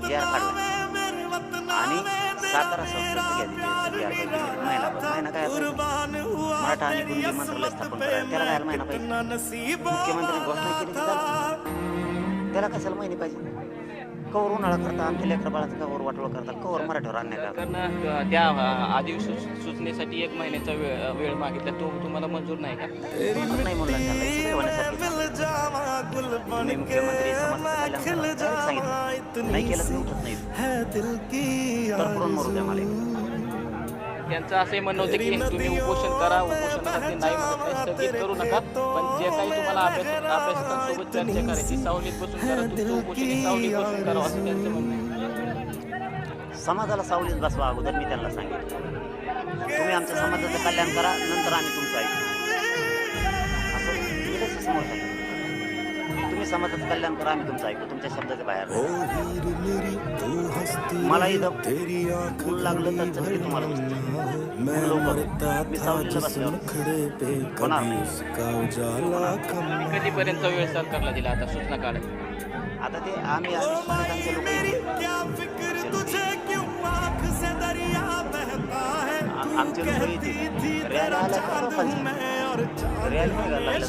जी R काढला आणि सातारा संस्थेचं घ्या जी आर पाहिजे महिना काय पाहिजे मराठा आणि कुणबी मंत्रालय स्थापन करायला त्याला घ्यायला महिना पाहिजे मुख्यमंत्र्यांनी घोषणा केली की झालं त्याला कशाला महिने पाहिजे कवर उन्हाळा करता आमच्या लेकरा बाळाचं कवर वाटोळ करता कवर मराठीवर अन्याय करता कारण त्या अधिसूचनेसाठी 1 महिन्याचा वेळ मागितला तो तुम्हाला मंजूर नाही का? नाही म्हणलं त्याला हे सगळे होण्यासारखे तुम्ही मुख्यमंत्री समाजाचं कल्याण करा सांगितलं नाही केलं तर उठत नाही तर पुरण मरू द्या मला त्यांचं असंही म्हणणं होतं की तुम्ही उपोषण करा उपोषणासाठी नाही म्हणत नाही स्थगित करू नका पण जे काही तुम्हाला अभ्यासकांसोबत चर्चा करायची सावलीत बसून करा तुमचं उपोषण सावलीत बसून करा असं त्यांचं म्हणणं आहे. समाजाला सावलीत बसवा अगोदर मी त्यांना सांगितलं तुम्ही आमच्या समाजाचं कल्याण करा नंतर आम्ही तुमचं ऐकू असं मी त्याच्या समोर सांगितलं तुम्ही समाजाचं कल्याण करा आम्ही तुमचं ऐकू तुमच्या शब्दाच्या बाहेर मला इथं फुल लागलं तर चटके तुम्हाला मी सावलीला बसल्यावर होणार कधीपर्यंत वेळ सरकारला दिला आता सूचना काढत आता ते आम्ही शिक्षकांचे लोक आमचे लोक येतील रॅली आल्या का रॅली नाही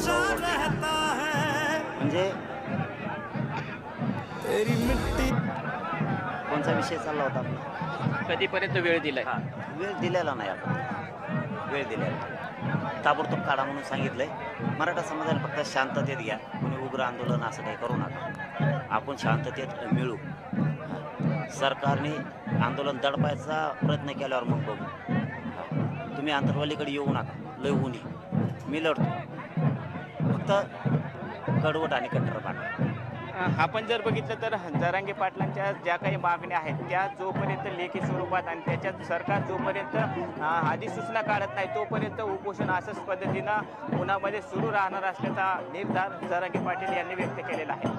म्हणजे कोणता विषय चालला होता आपला कधीपर्यंत वेळ दिलाय वेळ दिलेला नाही आपण वेळ दिलेला ताबडतोब काढा म्हणून सांगितलंय मराठा समाजाला फक्त शांततेत घ्या कोणी उग्र आंदोलन असं काही करू नका आपण शांततेत मिळू सरकारने आंदोलन दडपायचा प्रयत्न केल्यावर मग बघू तुम्ही आंतरवालीकडे येऊ नका लय ऊन मी लढतो फक्त कडवट आणि कट्टरपणा आपण जर बघितलं तर जरांगे पाटलांच्या ज्या काही मागण्या आहेत त्या जोपर्यंत लेखी स्वरूपात आणि त्याच्यात सरकार जोपर्यंत अधिसूचना काढत नाही तोपर्यंत उपोषण असंच पद्धतीनं उन्हामध्ये सुरू राहणार असल्याचा निर्धार जरांगे पाटील यांनी व्यक्त केलेला आहे.